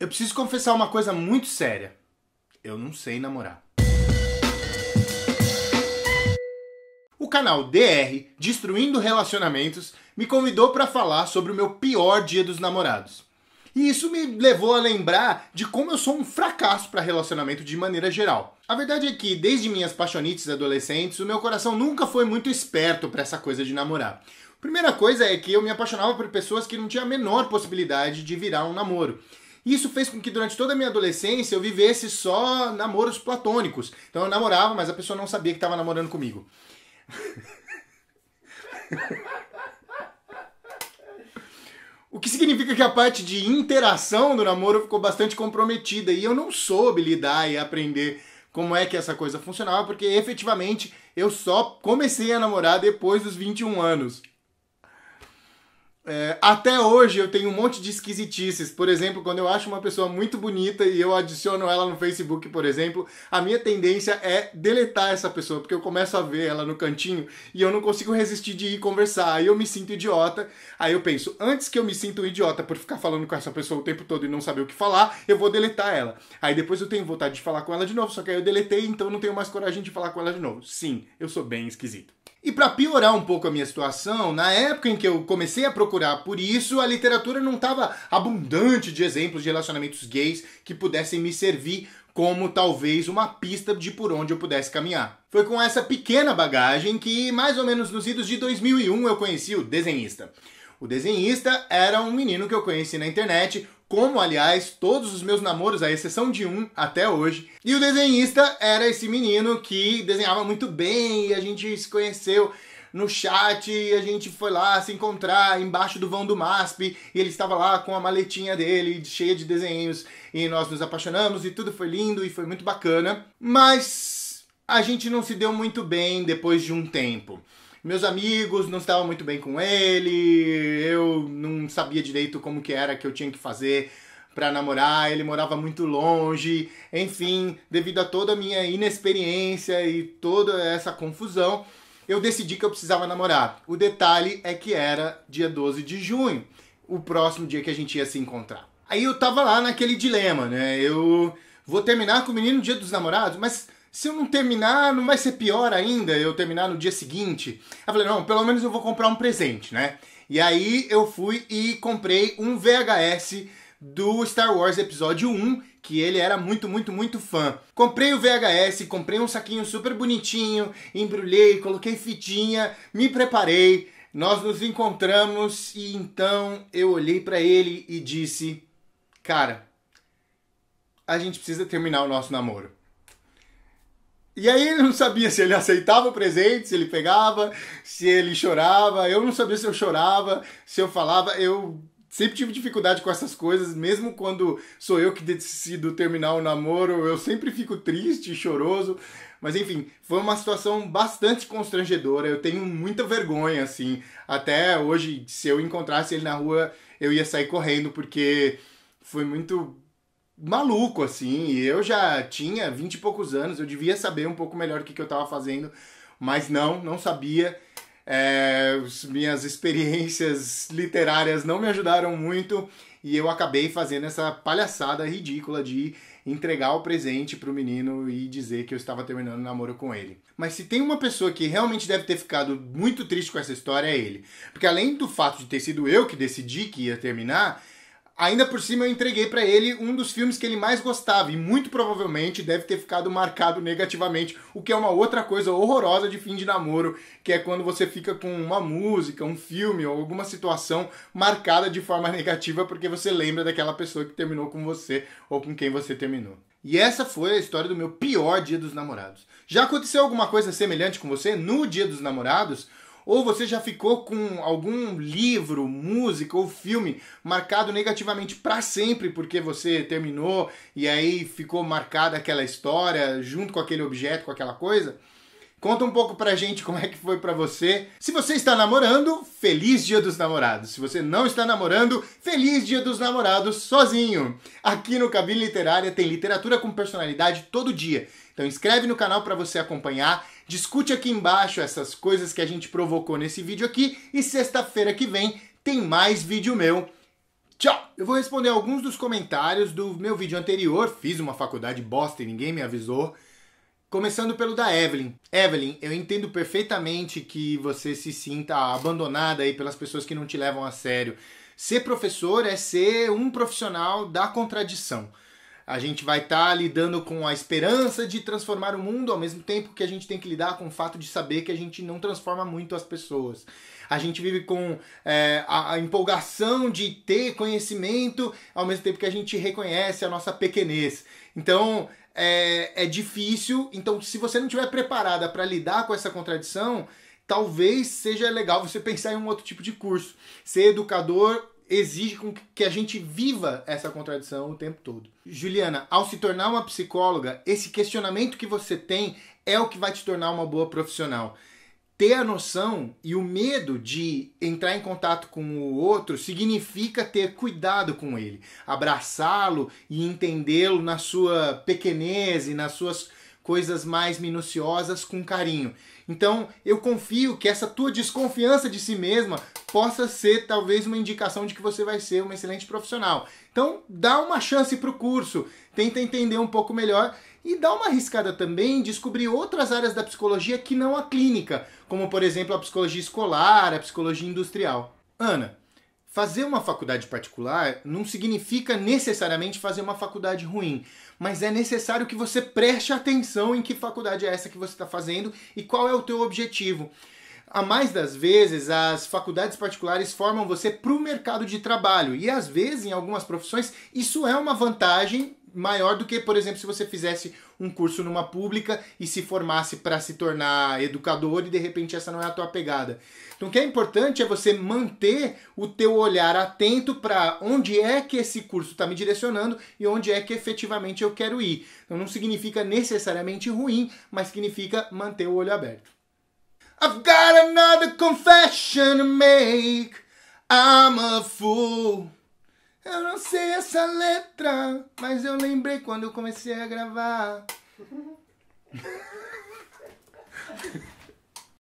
Eu preciso confessar uma coisa muito séria. Eu não sei namorar. O canal DR, Destruindo Relacionamentos, me convidou para falar sobre o meu pior dia dos namorados. E isso me levou a lembrar de como eu sou um fracasso para relacionamento de maneira geral. A verdade é que, desde minhas paixonites adolescentes, o meu coração nunca foi muito esperto para essa coisa de namorar. A primeira coisa é que eu me apaixonava por pessoas que não tinham a menor possibilidade de virar um namoro. Isso fez com que durante toda a minha adolescência eu vivesse só namoros platônicos. Então eu namorava, mas a pessoa não sabia que estava namorando comigo. O que significa que a parte de interação do namoro ficou bastante comprometida e eu não soube lidar e aprender como é que essa coisa funcionava, porque efetivamente eu só comecei a namorar depois dos 21 anos. Até hoje eu tenho um monte de esquisitices. Por exemplo, quando eu acho uma pessoa muito bonita e eu adiciono ela no Facebook, por exemplo, a minha tendência é deletar essa pessoa, porque eu começo a ver ela no cantinho e eu não consigo resistir de ir conversar. Aí eu me sinto idiota. Aí eu penso, antes que eu me sinta um idiota por ficar falando com essa pessoa o tempo todo e não saber o que falar, eu vou deletar ela. Aí depois eu tenho vontade de falar com ela de novo, só que aí eu deletei, então eu não tenho mais coragem de falar com ela de novo. Sim, eu sou bem esquisito. E para piorar um pouco a minha situação, na época em que eu comecei a procurar por isso, a literatura não estava abundante de exemplos de relacionamentos gays que pudessem me servir como talvez uma pista de por onde eu pudesse caminhar. Foi com essa pequena bagagem que, mais ou menos nos idos de 2001, eu conheci o Desenhista. O Desenhista era um menino que eu conheci na internet, como, aliás, todos os meus namoros, à exceção de um, até hoje. E o Desenhista era esse menino que desenhava muito bem, e a gente se conheceu no chat, e a gente foi lá se encontrar embaixo do vão do MASP, e ele estava lá com a maletinha dele, cheia de desenhos, e nós nos apaixonamos, e tudo foi lindo, e foi muito bacana. Mas a gente não se deu muito bem depois de um tempo. Meus amigos não estavam muito bem com ele, eu não sabia direito como que era que eu tinha que fazer para namorar, ele morava muito longe, enfim, devido a toda a minha inexperiência e toda essa confusão, eu decidi que eu precisava namorar. O detalhe é que era dia 12 de junho, o próximo dia que a gente ia se encontrar. Aí eu tava lá naquele dilema, né? Eu vou terminar com o menino no dia dos namorados, mas se eu não terminar, não vai ser pior ainda eu terminar no dia seguinte? Eu falei, não, pelo menos eu vou comprar um presente, né? E aí eu fui e comprei um VHS do Star Wars Episódio 1, que ele era muito, muito, muito fã. Comprei o VHS, comprei um saquinho super bonitinho, embrulhei, coloquei fitinha, me preparei, nós nos encontramos e então eu olhei pra ele e disse, cara, a gente precisa terminar o nosso namoro. E aí ele não sabia se ele aceitava o presente, se ele pegava, se ele chorava. Eu não sabia se eu chorava, se eu falava. Eu sempre tive dificuldade com essas coisas, mesmo quando sou eu que decido terminar o namoro, eu sempre fico triste e choroso. Mas enfim, foi uma situação bastante constrangedora, eu tenho muita vergonha, assim. Até hoje, se eu encontrasse ele na rua, eu ia sair correndo, porque foi muito maluco, assim, e eu já tinha 20 e poucos anos, eu devia saber um pouco melhor o que eu estava fazendo, mas não sabia. Minhas experiências literárias não me ajudaram muito e eu acabei fazendo essa palhaçada ridícula de entregar o presente pro menino e dizer que eu estava terminando o namoro com ele. Mas se tem uma pessoa que realmente deve ter ficado muito triste com essa história, é ele. Porque além do fato de ter sido eu que decidi que ia terminar, ainda por cima eu entreguei pra ele um dos filmes que ele mais gostava e muito provavelmente deve ter ficado marcado negativamente, o que é uma outra coisa horrorosa de fim de namoro, que é quando você fica com uma música, um filme ou alguma situação marcada de forma negativa porque você lembra daquela pessoa que terminou com você ou com quem você terminou. E essa foi a história do meu pior dia dos namorados. Já aconteceu alguma coisa semelhante com você no dia dos namorados? Ou você já ficou com algum livro, música ou filme marcado negativamente para sempre porque você terminou e aí ficou marcada aquela história junto com aquele objeto, com aquela coisa? Conta um pouco pra gente como é que foi pra você. Se você está namorando, feliz Dia dos Namorados. Se você não está namorando, feliz Dia dos Namorados sozinho. Aqui no Cabine Literária tem literatura com personalidade todo dia. Então inscreve no canal para você acompanhar. Discute aqui embaixo essas coisas que a gente provocou nesse vídeo aqui. E sexta-feira que vem tem mais vídeo meu Tchau! Eu vou responder alguns dos comentários do meu vídeo anterior. Fiz uma faculdade bosta e ninguém me avisou. Começando pelo da Evelyn. Evelyn, eu entendo perfeitamente que você se sinta abandonada aí pelas pessoas que não te levam a sério. Ser professor é ser um profissional da contradição. A gente vai estar lidando com a esperança de transformar o mundo, ao mesmo tempo que a gente tem que lidar com o fato de saber que a gente não transforma muito as pessoas. A gente vive com a empolgação de ter conhecimento, ao mesmo tempo que a gente reconhece a nossa pequenez. Então, é difícil. Então, se você não estiver preparada para lidar com essa contradição, talvez seja legal você pensar em um outro tipo de curso. Ser educador exige que a gente viva essa contradição o tempo todo. Juliana, ao se tornar uma psicóloga, esse questionamento que você tem é o que vai te tornar uma boa profissional. Ter a noção e o medo de entrar em contato com o outro significa ter cuidado com ele, abraçá-lo e entendê-lo na sua pequenez e nas suas coisas mais minuciosas com carinho. Então, eu confio que essa tua desconfiança de si mesma possa ser talvez uma indicação de que você vai ser uma excelente profissional. Então, dá uma chance para o curso, tenta entender um pouco melhor e dá uma arriscada também em descobrir outras áreas da psicologia que não a clínica, como, por exemplo, a psicologia escolar, a psicologia industrial. Ana, fazer uma faculdade particular não significa necessariamente fazer uma faculdade ruim, mas é necessário que você preste atenção em que faculdade é essa que você está fazendo e qual é o teu objetivo. A mais das vezes, as faculdades particulares formam você para o mercado de trabalho e, às vezes, em algumas profissões, isso é uma vantagem maior do que, por exemplo, se você fizesse um curso numa pública e se formasse para se tornar educador e, de repente, essa não é a tua pegada. Então, o que é importante é você manter o teu olhar atento para onde é que esse curso está me direcionando e onde é que efetivamente eu quero ir. Então, não significa necessariamente ruim, mas significa manter o olho aberto. I've got another confession to make. I'm a fool. Eu não sei essa letra, mas eu lembrei quando eu comecei a gravar.